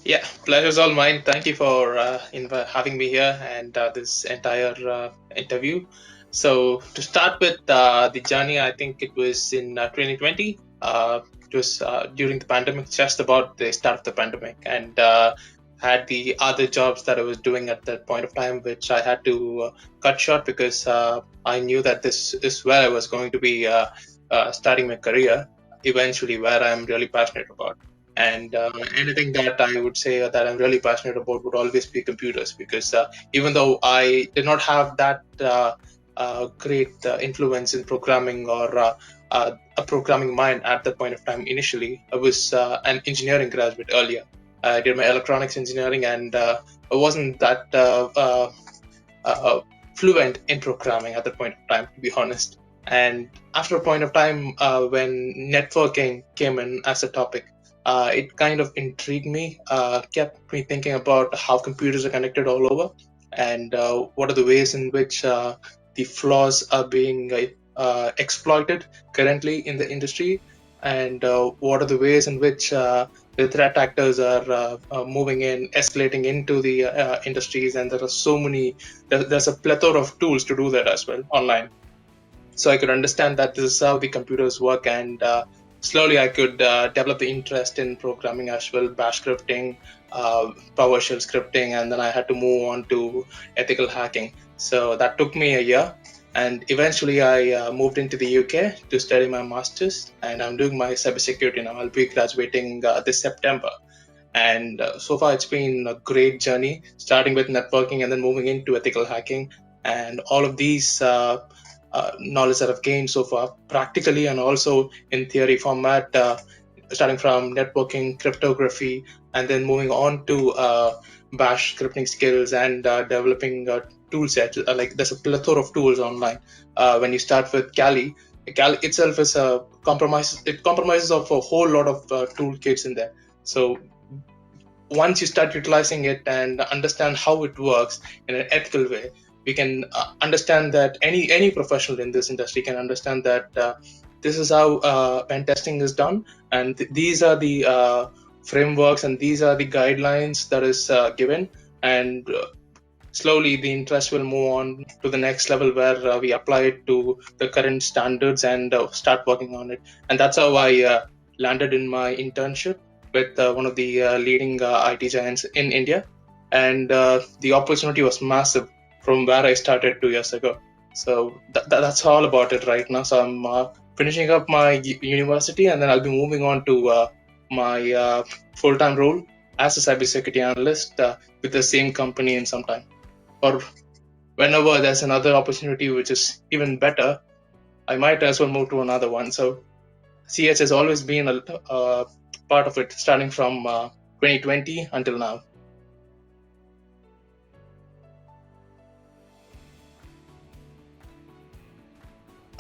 Yeah, pleasure's all mine. Thank you for having me here and this entire interview. So, to start with the journey, I think it was in 2020. It was during the pandemic, just about the start of the pandemic, and had the other jobs that I was doing at that point of time, which I had to cut short because I knew that this is where I was going to be starting my career, eventually, where I'm really passionate about. And anything that I would say that I'm really passionate about would always be computers because even though I did not have that great influence in programming or a programming mind at that point of time initially, I was an engineering graduate earlier. I did my electronics engineering and I wasn't that uh, fluent in programming at that point of time, to be honest. And after a point of time, when networking came in as a topic, it kind of intrigued me, kept me thinking about how computers are connected all over, and what are the ways in which the flaws are being exploited currently in the industry, and what are the ways in which the threat actors are moving in, escalating into the industries, and there are so many. There's a plethora of tools to do that as well online. So I could understand that this is how the computers work, and slowly I could develop the interest in programming as well, bash scripting, PowerShell scripting, and then I had to move on to ethical hacking. So that took me a year, and eventually I moved into the UK to study my master's, and I'm doing my cybersecurity now. I'll be graduating this September. And so far, it's been a great journey, starting with networking and then moving into ethical hacking. And all of these knowledge that I've gained so far, practically and also in theory format, starting from networking, cryptography, and then moving on to bash scripting skills and developing tool sets. Like there's a plethora of tools online. When you start with Kali itself is a compromise. It compromises of a whole lot of toolkits in there. So once you start utilizing it and understand how it works in an ethical way, we can understand that any professional in this industry can understand that this is how pen testing is done, and these are the frameworks and these are the guidelines that is given, and slowly the interest will move on to the next level where we apply it to the current standards and start working on it. And that's how I landed in my internship with one of the leading IT giants in India. And the opportunity was massive from where I started 2 years ago. So that's all about it right now. So I'm finishing up my university, and then I'll be moving on to my full-time role as a cybersecurity analyst with the same company in some time. Or whenever there's another opportunity which is even better, I might as well move to another one. So CH has always been a part of it, starting from 2020 until now.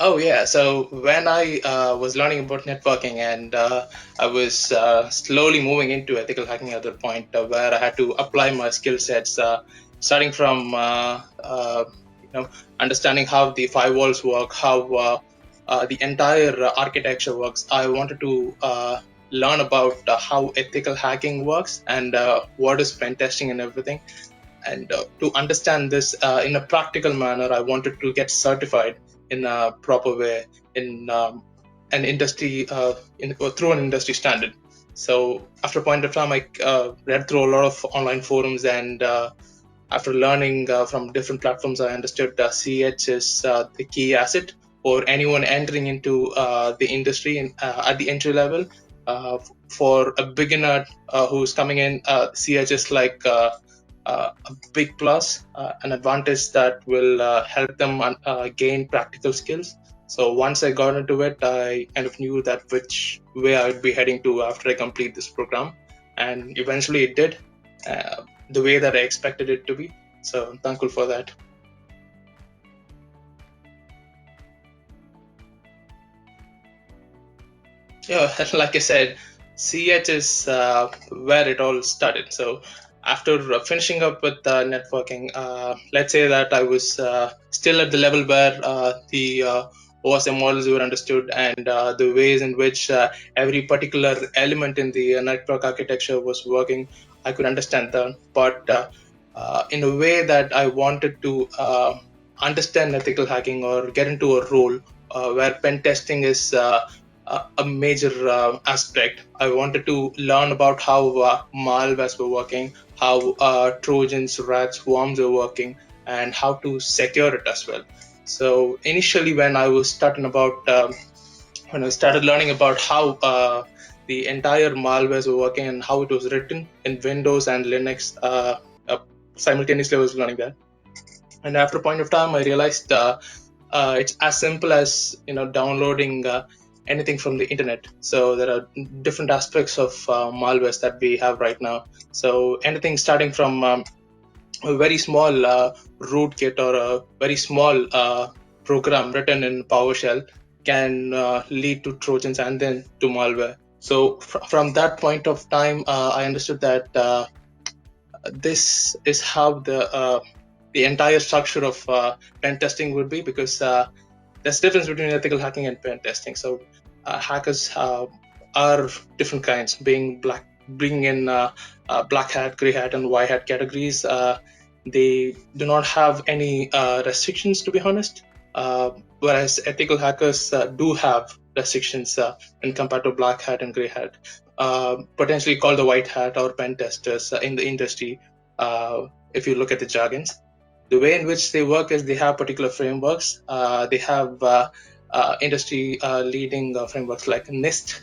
Oh yeah, so when I was learning about networking and I was slowly moving into ethical hacking at the point where I had to apply my skill sets, starting from you know understanding how the firewalls work, how the entire architecture works. I wanted to learn about how ethical hacking works and what is pen testing and everything. And to understand this in a practical manner, I wanted to get certified in a proper way in an industry through an industry standard. So after a point of time, I read through a lot of online forums, and after learning from different platforms, I understood CH is the key asset for anyone entering into the industry at the entry level. For a beginner who's coming in, CH is like a big plus, an advantage that will help them gain practical skills. So once I got into it, I kind of knew that which way I would be heading to after I complete this program, and eventually it did the way that I expected it to be. So I'm thankful for that. Yeah, like I said, CH is where it all started. So after finishing up with networking, let's say that I was still at the level where the OSM models were understood, and the ways in which every particular element in the network architecture was working. I could understand them, but in a way that I wanted to understand ethical hacking or get into a role where pen testing is a major aspect. I wanted to learn about how malwares were working, how Trojans, rats, worms were working, and how to secure it as well. So initially, when I started learning about how the entire malwares were working and how it was written in Windows and Linux, uh, simultaneously I was learning that. And after a point of time, I realized it's as simple as downloading anything from the internet. So there are different aspects of malwares that we have right now. So anything starting from a very small rootkit or a very small program written in PowerShell can lead to Trojans and then to malware. So from that point of time, I understood that this is how the entire structure of pen testing would be, because there's a difference between ethical hacking and pen testing. So hackers are different kinds, bringing in black hat, gray hat, and white hat categories. They do not have any restrictions, to be honest. Whereas ethical hackers do have restrictions when compared to black hat and gray hat, potentially called the white hat or pen testers in the industry. If you look at the jargons, the way in which they work is they have particular frameworks. They have industry leading frameworks like NIST.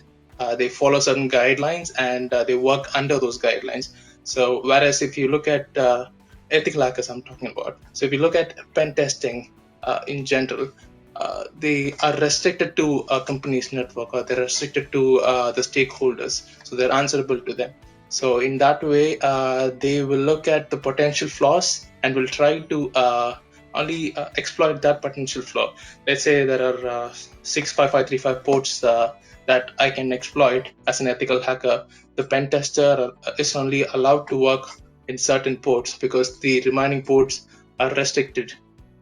They follow certain guidelines and they work under those guidelines. So whereas if you look at ethical hackers, I'm talking about. So if you look at pen testing in general, they are restricted to a company's network, or they're restricted to the stakeholders. So they're answerable to them. So in that way, they will look at the potential flaws and will try to only exploit that potential flaw. Let's say there are 65535 ports that I can exploit as an ethical hacker. The pen tester is only allowed to work in certain ports because the remaining ports are restricted,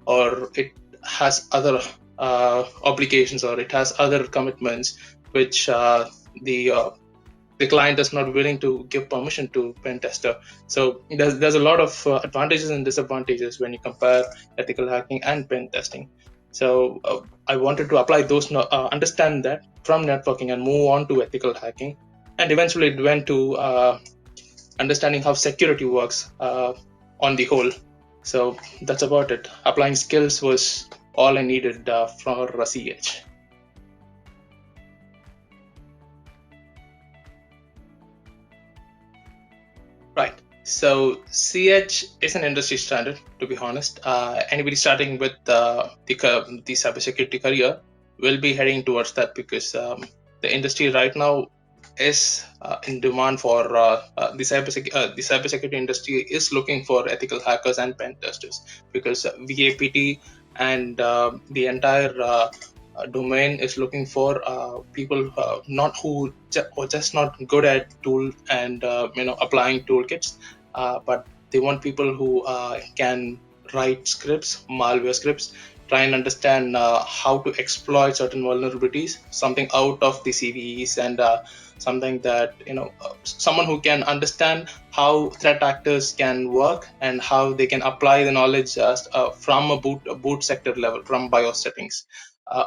or it has other obligations, or it has other commitments which the client is not willing to give permission to pen tester. So there's a lot of advantages and disadvantages when you compare ethical hacking and pen testing. So I wanted to apply those, understand that from networking and move on to ethical hacking, and eventually it went to understanding how security works on the whole. So that's about it. Applying skills was all I needed for CH. Right. So CH is an industry standard, to be honest. Anybody starting with the cybersecurity career will be heading towards that, because the industry right now is in demand for the cybersecurity industry is looking for ethical hackers and pen testers, because VAPT and the entire domain is looking for people not who are just not good at tool and applying toolkits, but they want people who can write scripts, malware scripts, try and understand how to exploit certain vulnerabilities, something out of the CVEs, and something that someone who can understand how threat actors can work and how they can apply the knowledge from a boot sector level, from BIOS settings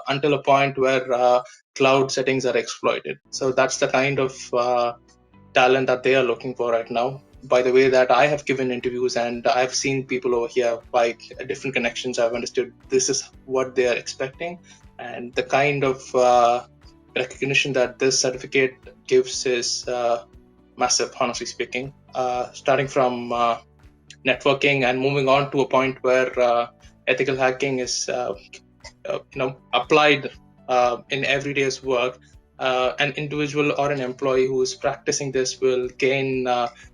until a point where cloud settings are exploited. So that's the kind of talent that they are looking for right now. By the way that I have given interviews and I've seen people over here by different connections, I've understood this is what they are expecting, and the kind of recognition that this certificate gives is massive, honestly speaking. Starting from networking and moving on to a point where ethical hacking is applied in everyday's work. An individual or an employee who is practicing this will gain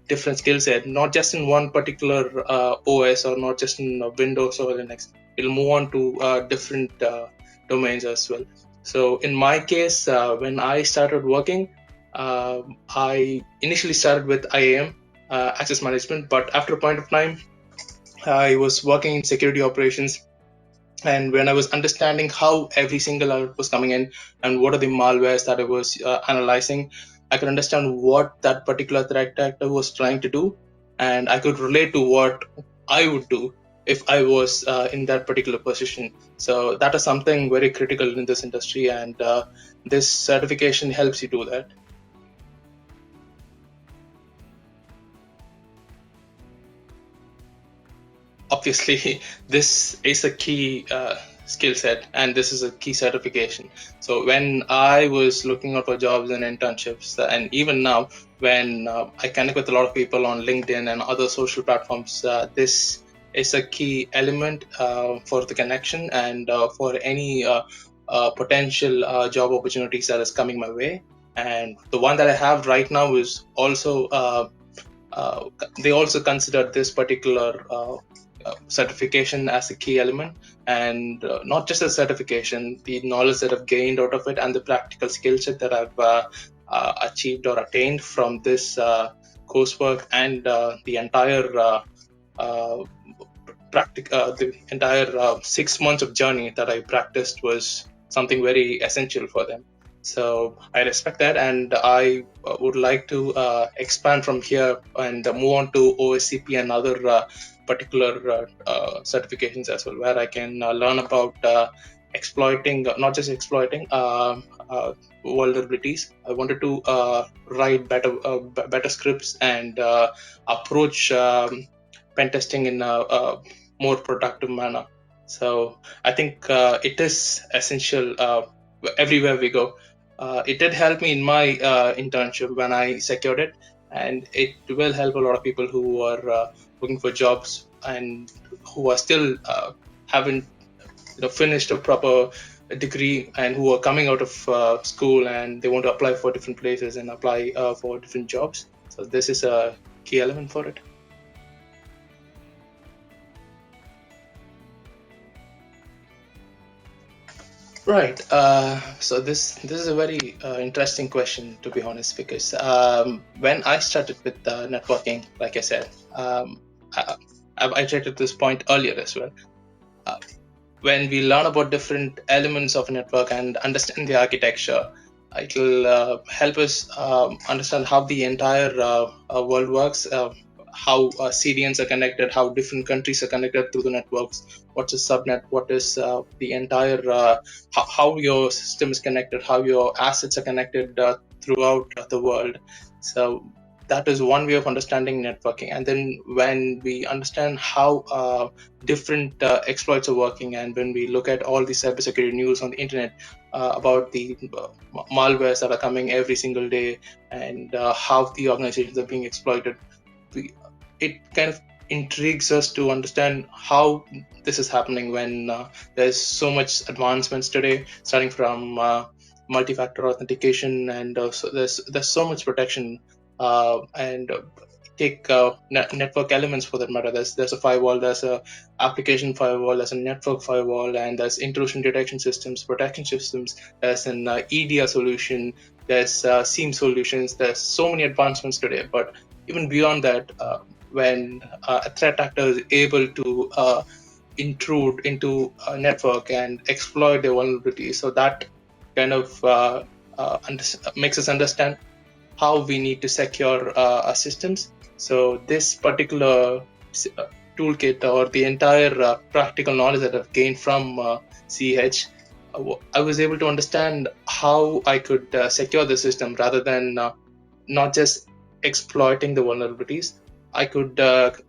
different skill set, not just in one particular OS, or not just in Windows or Linux. It'll move on to different domains as well. So in my case, when I started working, I initially started with IAM, access management, but after a point of time, I was working in security operations. And when I was understanding how every single alert was coming in and what are the malwares that I was analyzing, I could understand what that particular threat actor was trying to do, and I could relate to what I would do if I was in that particular position. So that is something very critical in this industry, and this certification helps you do that. Obviously, this is a key skill set, and this is a key certification. So when I was looking out for jobs and internships, and even now when I connect with a lot of people on LinkedIn and other social platforms, this is a key element for the connection and for any potential job opportunities that is coming my way. And the one that I have right now is also uh, they also consider this particular certification as a key element, and not just a certification, the knowledge that I've gained out of it and the practical skill set that I've achieved or attained from this coursework, and uh, the entire 6 months of journey that I practiced was something very essential for them. So I respect that, and I would like to expand from here and move on to OSCP and other particular certifications as well, where I can learn about exploiting, not just exploiting, vulnerabilities. I wanted to write better scripts and approach pen testing in a more productive manner. So I think it is essential everywhere we go. It did help me in my internship when I secured it, and it will help a lot of people who are looking for jobs and who are still haven't finished a proper degree and who are coming out of school and they want to apply for different places and apply for different jobs. So this is a key element for it. Right. So this is a very interesting question, to be honest, because when I started with networking, like I said, I've iterated this point earlier as well. Uh, when we learn about different elements of a network and understand the architecture, it will help us understand how the entire world works, how CDNs are connected, how different countries are connected through the networks, what's a subnet, what is the entire, how your system is connected, how your assets are connected throughout the world. So that is one way of understanding networking. And then when we understand how different exploits are working, and when we look at all the cybersecurity news on the internet about the malwares that are coming every single day, and how the organizations are being exploited, it kind of intrigues us to understand how this is happening when there's so much advancements today, starting from multi-factor authentication, and so there's so much protection, and take network elements for that matter. There's a firewall, there's a application firewall, there's a network firewall, and there's intrusion detection systems, protection systems. There's an EDR solution. There's SIEM solutions. There's so many advancements today. But even beyond that, when a threat actor is able to intrude into a network and exploit the vulnerability, so that kind of makes us understand how we need to secure our systems. So this particular toolkit, or the entire practical knowledge that I've gained from CH, I was able to understand how I could secure the system rather than not just exploiting the vulnerabilities. I could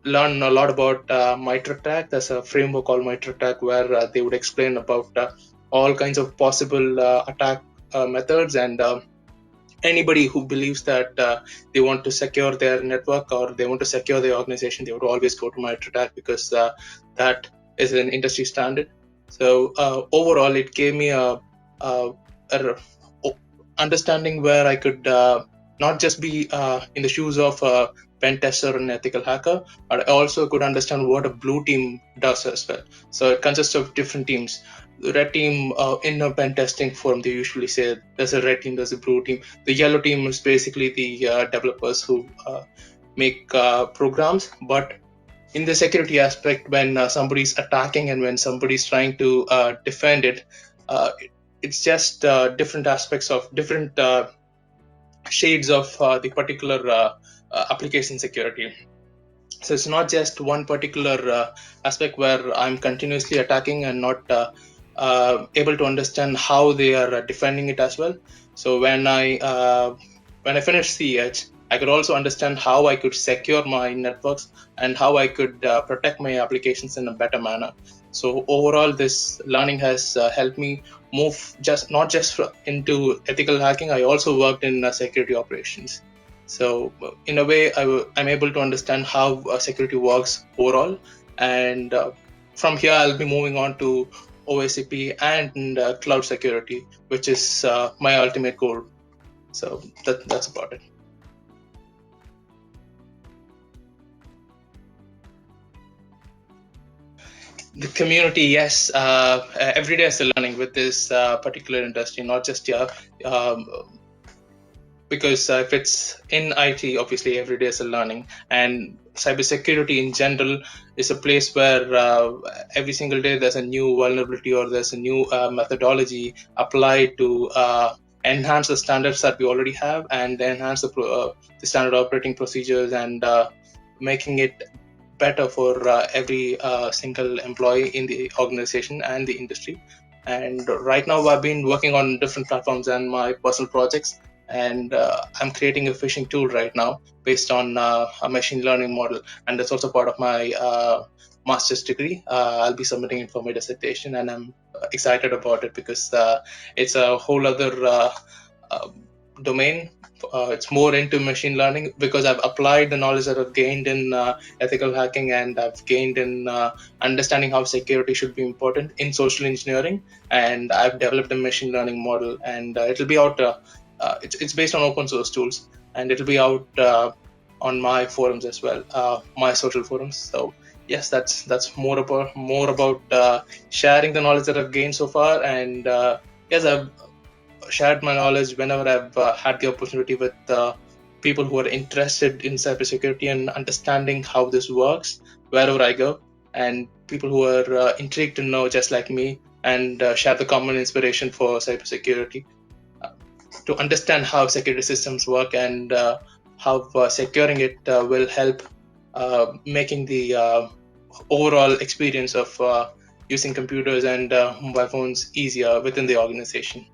learn a lot about MitraTac. There's a framework called MitraTac where they would explain about all kinds of possible attack methods, and anybody who believes that they want to secure their network or they want to secure their organization, they would always go to MitraTac because that is an industry standard. So overall, it gave me a understanding where I could not just be in the shoes of a pen tester or an ethical hacker, but I also could understand what a blue team does as well. So it consists of different teams. The red team in a pen testing forum, they usually say there's a red team, there's a blue team. The yellow team is basically the developers who make programs. But in the security aspect, when somebody's attacking and when somebody's trying to defend it, it's just different aspects of different shades of the particular application security. So it's not just one particular aspect where I'm continuously attacking and not able to understand how they are defending it as well. So when I finished CH, I could also understand how I could secure my networks and how I could protect my applications in a better manner. So overall, this learning has helped me move just not just into ethical hacking. I also worked in security operations. So in a way, I'm able to understand how security works overall, and from here I'll be moving on to OSCP and cloud security, which is my ultimate goal. So that's about it. The community, yes, every day is a learning with this particular industry, not just because if it's in IT, obviously every day is a learning, and cybersecurity in general is a place where every single day there's a new vulnerability or there's a new methodology applied to enhance the standards that we already have and enhance the standard operating procedures and making it better for every single employee in the organization and the industry. And right now, I've been working on different platforms and my personal projects, and I'm creating a phishing tool right now based on a machine learning model, and that's also part of my master's degree. I'll be submitting it for my dissertation, and I'm excited about it because it's a whole other uh, domain. It's more into machine learning because I've applied the knowledge that I've gained in ethical hacking and I've gained in understanding how security should be important in social engineering. And I've developed a machine learning model, and it'll be out. It's based on open source tools, and it'll be out on my forums as well, my social forums. So yes, that's more about sharing the knowledge that I've gained so far, and yes, I've shared my knowledge whenever I've had the opportunity with people who are interested in cybersecurity and understanding how this works wherever I go, and people who are intrigued to know just like me and share the common inspiration for cybersecurity to understand how security systems work and how securing it will help making the overall experience of using computers and mobile phones easier within the organization.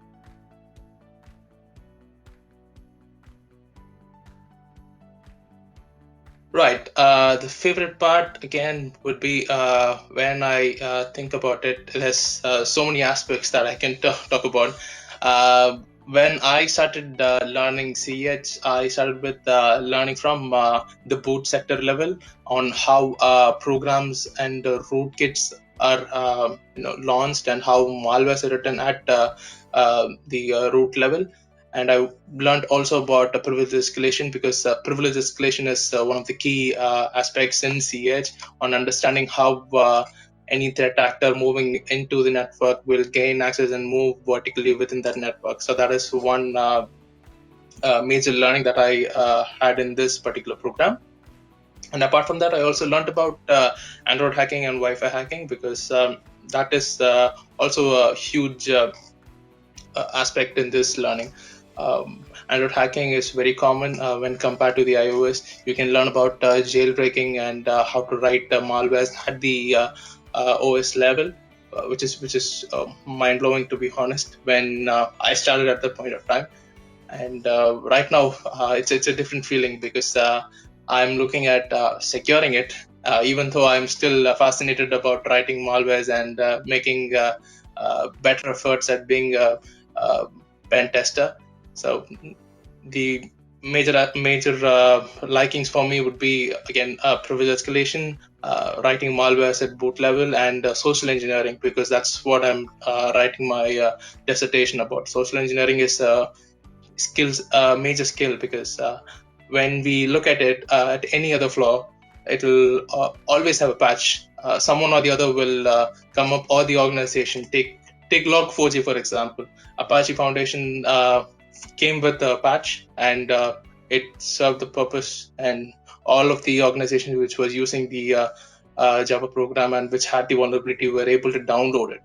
Right. The favorite part again would be when I think about it. There's so many aspects that I can talk about. When I started learning CH, I started with learning from the boot sector level on how programs and rootkits are launched and how malwares are written at the root level. And I learned also about privilege escalation because privilege escalation is one of the key aspects in CH on understanding how any threat actor moving into the network will gain access and move vertically within that network. So that is one major learning that I had in this particular program. And apart from that, I also learned about Android hacking and Wi-Fi hacking because that is also a huge aspect in this learning. Android hacking is very common when compared to the iOS. You can learn about jailbreaking and how to write malwares at the OS level, which is mind blowing to be honest. When I started at that point of time, and right now it's a different feeling because I'm looking at securing it. Even though I'm still fascinated about writing malwares and making better efforts at being a pen tester. So the major likings for me would be again privilege escalation, writing malwares at boot level, and social engineering because that's what I'm writing my dissertation about. Social engineering is major skill because when we look at it at any other flaw, it'll always have a patch. Someone or the other will come up, or the organization. Take Log4j for example. Apache Foundation came with a patch, and it served the purpose. And all of the organizations which was using the Java program and which had the vulnerability were able to download it.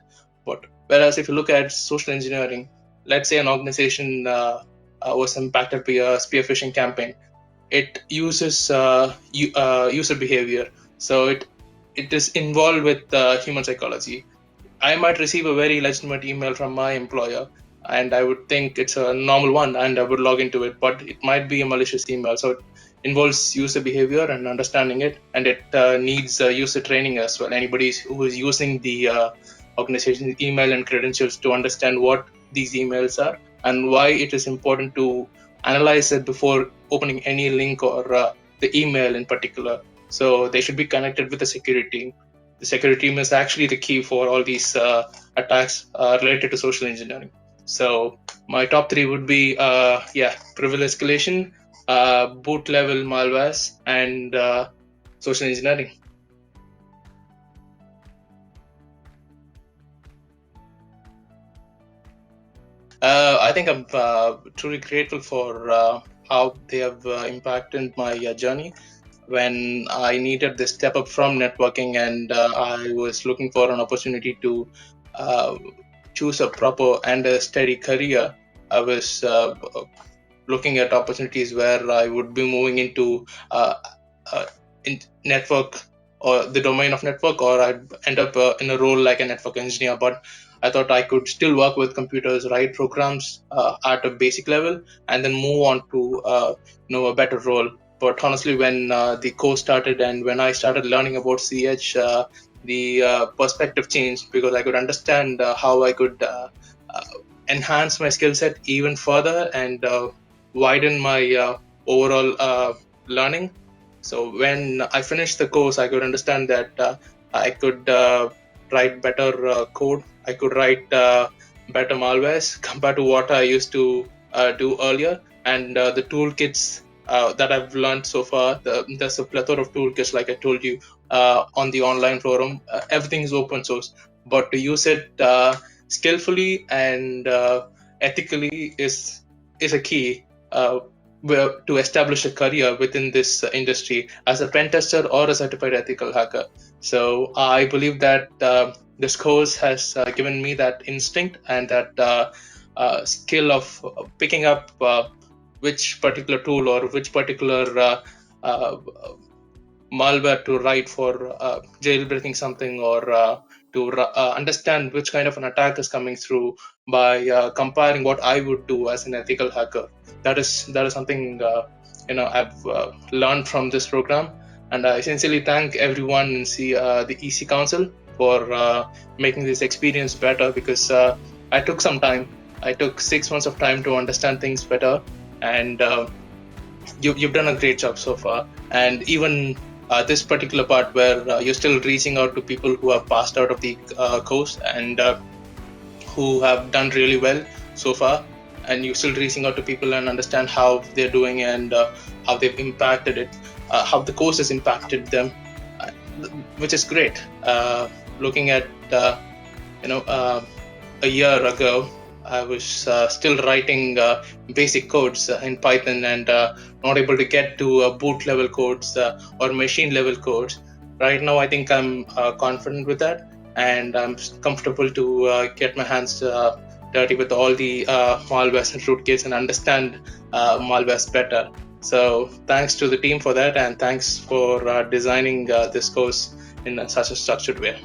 But whereas if you look at social engineering, let's say an organization was impacted by a spear phishing campaign. It uses user behavior, so it is involved with human psychology. I might receive a very legitimate email from my employer, and I would think it's a normal one, and I would log into it. But it might be a malicious email, so it involves user behavior and understanding it, and it needs user training as well. Anybody who is using the organization's email and credentials to understand what these emails are and why it is important to analyze it before opening any link or the email in particular. So they should be connected with the security team. The security team is actually the key for all these attacks related to social engineering. So my top three would be privilege escalation, boot level malwares, and social engineering. I think I'm truly grateful for how they have impacted my journey. When I needed this step up from networking, and I was looking for an opportunity to choose a proper and a steady career, I was looking at opportunities where I would be moving into in network or the domain of network, or I'd end up in a role like a network engineer. But I thought I could still work with computers, write programs at a basic level, and then move on to a better role. But honestly, when the course started and when I started learning about CH, the perspective changed, because I could understand how I could enhance my skill set even further and widen my overall learning. So when I finished the course, I could understand that I could write better code. I could write better malwares compared to what I used to do earlier. And the toolkits that I've learned so far, there's a plethora of toolkits, like I told you, on the online forum. Everything is open source, but to use it skillfully and ethically is a key to establish a career within this industry as a pen tester or a certified ethical hacker. So I believe that this course has given me that instinct and that skill of picking up which particular tool or which particular uh, malware to write for jailbreaking something, or to understand which kind of an attack is coming through by comparing what I would do as an ethical hacker. That is something I've learned from this program, and I sincerely thank everyone in the EC Council for making this experience better, because I took some time. I took 6 months of time to understand things better, and you've done a great job so far. And even this particular part where you're still reaching out to people who have passed out of the course and who have done really well so far, and you're still reaching out to people and understand how they're doing and how they've impacted it, how the course has impacted them, uh, which is great. Looking at a year ago, I was still writing basic codes in Python and not able to get to boot level codes or machine level codes. Right now, I think I'm confident with that, and I'm comfortable to get my hands dirty with all the malwares and rootkits and understand malwares better. So thanks to the team for that, and thanks for designing this course in such a structured way.